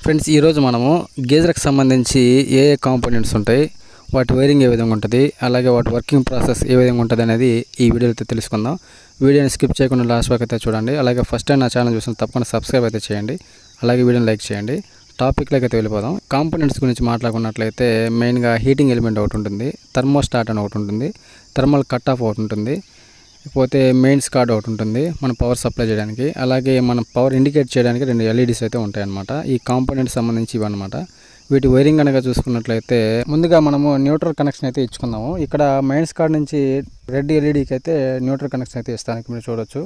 Friends ఈరోజు మనము గీజర్కి సంబంధించి ఏ కాంపోనెంట్స్ ఉంటాయి, వాటి వైరింగ్ ఏ విధంగా ఉంటుంది, అలాగే వాటి వర్కింగ్ ప్రాసెస్ ఏ విధంగా ఉంటుంది అనేది ఈ వీడియోలో తెలుసుకుందాం. వీడియోని స్కిప్ చేయకుండా లాస్ట్ వరకు అయితే చూడండి. అలాగే ఫస్ట్ టైం నా ఛానల్ చూసిన తప్పకుండా సబ్స్క్రైబ్ అయితే చేయండి. అలాగే వీడియోని లైక్ చేయండి. టాపిక్లోకి అయితే వెళ్ళిపోదాం. కాంపోనెంట్స్ గురించి మాట్లాడుకున్నట్లయితే మెయిన్గా హీటింగ్ ఎలిమెంట్ ఒకటి ఉంటుంది, థర్మోస్టాట్ అని ఒకటి ఉంటుంది, థర్మల్ కట్ ఆఫ్ ఒకటి ఉంటుంది, పోతే మెయిన్స్ కార్డ్ ఒకటి ఉంటుంది మనం పవర్ సప్లై చేయడానికి. అలాగే మనం పవర్ ఇండికేట్ చేయడానికి 2 ఎల్ఈడీస్ అయితే ఉంటాయన్నమాట. ఈ కాంపోనెంట్ సంబంధించి ఇవన్నమాట. వీటి వైరింగ్ కనుక చూసుకున్నట్లయితే ముందుగా మనము న్యూట్రల్ కనెక్షన్ అయితే ఇచ్చుకుందాము. ఇక్కడ మెయిన్స్ కార్డ్ నుంచి రెడ్ ఎల్ఈడీకి అయితే న్యూట్రల్ కనెక్షన్ అయితే ఇస్తానికి మీరు చూడొచ్చు.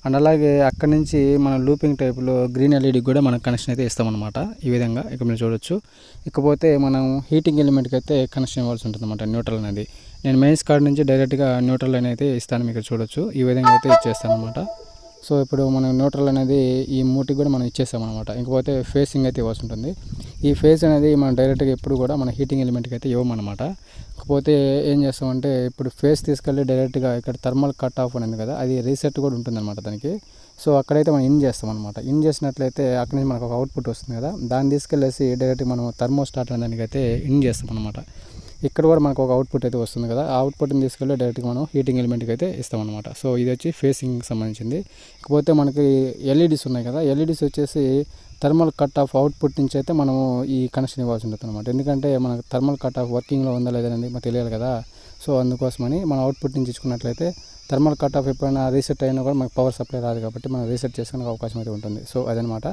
అండ్ అలాగే అక్కడ నుంచి మనం లూపింగ్ టైప్లో గ్రీన్ ఎల్ఈడీకి కూడా మనం కనెక్షన్ అయితే ఇస్తామన్నమాట. ఈ విధంగా ఇక్కడ మీరు చూడొచ్చు. ఇకపోతే మనం హీటింగ్ ఎలిమెంట్కి అయితే కనెక్షన్ ఇవ్వాల్సి ఉంటుంది అన్నమాట. న్యూట్రల్ అనేది నేను మెయిన్స్ కార్డ్ నుంచి డైరెక్ట్గా న్యూట్రల్ అయితే ఇస్తాను, మీకు చూడొచ్చు. ఈ విధంగా అయితే ఇచ్చేస్తాను అనమాట. సో ఇప్పుడు మనం న్యూట్రల్ అనేది ఈ మూటికి కూడా మనం ఇచ్చేస్తామన్నమాట. ఇంకపోతే ఫేసింగ్ అయితే ఇవ్వాల్సి ఉంటుంది. ఈ ఫేస్ అనేది మనం డైరెక్ట్గా ఎప్పుడు కూడా మన హీటింగ్ ఎలిమెంట్కి అయితే ఇవ్వమన్నమాట. కాకపోతే ఏం చేస్తామంటే ఇప్పుడు ఫేస్ తీసుకెళ్ళి డైరెక్ట్గా ఇక్కడ థర్మల్ కట్ ఆఫ్ అనేది కదా, అది రీసెట్ కూడా ఉంటుందన్నమాట దానికి. సో అక్కడైతే మనం ఇన్ చేస్తామన్నమాట. ఇన్ చేసినట్లయితే అక్కడి నుంచి మనకు ఒక అవుట్పుట్ వస్తుంది కదా, దాన్ని తీసుకెళ్ళేసి డైరెక్ట్గా మనం థర్మోస్టాట్ అనే దానికైతే ఇన్ చేస్తామన్నమాట. ఇక్కడ కూడా మనకు ఒక అవుట్పుట్ అయితే వస్తుంది కదా, ఆ అవుట్పుట్ని తీసుకెళ్ళి డైరెక్ట్గా మనం హీటింగ్ ఎలిమెంట్కి అయితే ఇస్తామన్నమాట. సో ఇది వచ్చి ఫేసింగ్ సంబంధించింది. ఇకపోతే మనకి ఎల్ఈడీస్ ఉన్నాయి కదా, ఎల్ఈడీస్ వచ్చేసి థర్మల్ కట్ ఆఫ్ అవుట్పుట్ నుంచి అయితే మనము ఈ కనెక్షన్ ఇవ్వాల్సి ఉంటుంది అనమాట. ఎందుకంటే మనకు థర్మల్ కట్ ఆఫ్ వర్కింగ్లో ఉందా లేదనేది మనకు తెలియాలి కదా. సో అందుకోసమని మనం అవుట్పుట్ నుంచి ఇచ్చుకున్నట్లయితే థర్మల్ కట్ ఆఫ్ ఎప్పుడైనా రీసెట్ అయినా కూడా మనకు పవర్ సప్లై రాదు కాబట్టి మనం రీసెట్ చేసుకునే అవకాశం అయితే ఉంటుంది. సో అదనమాట.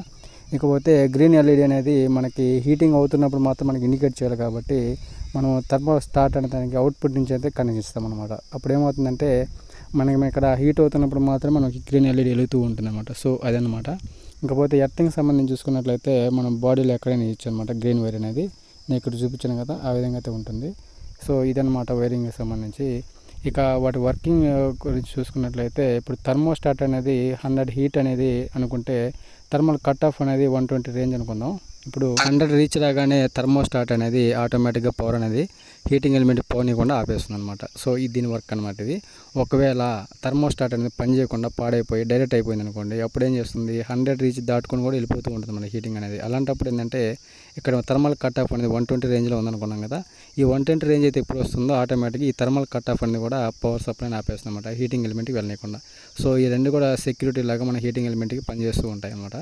ఇకపోతే గ్రీన్ ఎల్ఈడీ అనేది మనకి హీటింగ్ అవుతున్నప్పుడు మాత్రం మనకి ఇండికేట్ చేయాలి కాబట్టి మనం థర్మోస్టాట్ అనే దానికి అవుట్పుట్ నుంచి అయితే కనెక్ట్ ఇస్తామన్నమాట. అప్పుడు ఏమవుతుందంటే మనకి ఇక్కడ హీట్ అవుతున్నప్పుడు మాత్రం మనకి గ్రీన్ ఎల్ఈడీ వెలుగుతూ ఉంటుంది అనమాట. సో అదనమాట. ఇంకపోతే ఎర్తింగ్ సంబంధించి చూసుకున్నట్లయితే మనం బాడీలో ఎక్కడైనా ఇచ్చు అనమాట. గ్రీన్ వైర్ అనేది నేను ఇక్కడ చూపించాను కదా, ఆ విధంగా అయితే ఉంటుంది. సో ఇదనమాట వైరింగ్ సంబంధించి. ఇక వాటి వర్కింగ్ గురించి చూసుకున్నట్లయితే ఇప్పుడు థర్మోస్టాట్ అనేది 100 హీట్ అనేది అనుకుంటే థర్మల్ కట్ ఆఫ్ అనేది 120 రేంజ్ అనుకుందాం. ఇప్పుడు 100 రీచ్ రాగానే థర్మోస్టాట్ అనేది ఆటోమేటిక్గా పవర్ అనేది హీటింగ్ ఎలిమెంట్ పోనీయకుండా ఆపేస్తుంది అనమాట. సో ఇది దీని వర్క్ అనమాట. ఇది ఒకవేళ థర్మోస్టాట్ అనేది పని చేయకుండా పాడైపోయి డైరెక్ట్ అయిపోయింది అనుకోండి, అప్పుడు ఏం చేస్తుంది 100 రీచ్ దాటుకొని కూడా వెళ్ళిపోతూ ఉంటుంది మన హీటింగ్ అనేది. అలాంటప్పుడు ఏంటంటే ఇక్కడ థర్మల్ కట్ ఆఫ్ అనేది 120 రేంజ్లో ఉందనుకున్నాం కదా, ఈ 120 రేంజ్ అయితే ఎప్పుడు వస్తుందో ఆటోమేటిక్గా ఈ థర్మల్ కట్ ఆఫ్ అనేది కూడా పవర్ సప్లైని ఆపేస్తుంది అనమాట, హీటింగ్ ఎలిమెంట్కి వెళ్ళకుండా. సో ఈ రెండు కూడా సెక్యూరిటీ లాగా మన హీటింగ్ ఎలిమెంట్కి పనిచేస్తూ ఉంటాయి అనమాట.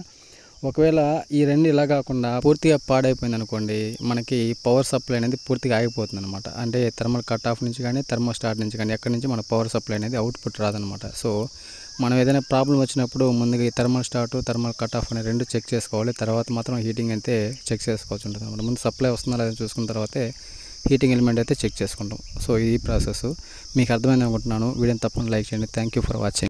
ఒకవేళ ఈ రెండు ఇలా కాకుండా పూర్తిగా పాడైపోయింది అనుకోండి, మనకి పవర్ సప్లై అనేది పూర్తిగా ఆగిపోతుంది అనమాట. అంటే థర్మల్ కట్ ఆఫ్ నుంచి కానీ థర్మోస్టాట్ నుంచి కానీ ఎక్కడి నుంచి మన పవర్ సప్లై అనేది అవుట్పుట్ రాదనమాట. సో మనం ఏదైనా ప్రాబ్లం వచ్చినప్పుడు ముందుగా ఈ thermal start thermal cut off అనే రెండు చెక్ చేసుకోవాలి. తర్వాత మాత్రం హీటింగ్ అయితే చెక్ చేసుకోవచ్చు ఉంటుంది అనమాట. ముందు సప్లై వస్తుందా లేదా చూసుకున్న తర్వాతే హీటింగ్ ఎలిమెంట్ అయితే చెక్ చేసుకుంటాం. సో ఈ ప్రాసెస్ మీకు అర్థమైంది అనుకుంటున్నాను. వీడియోని తప్పకుండా లైక్ చేయండి. Thank you for watching.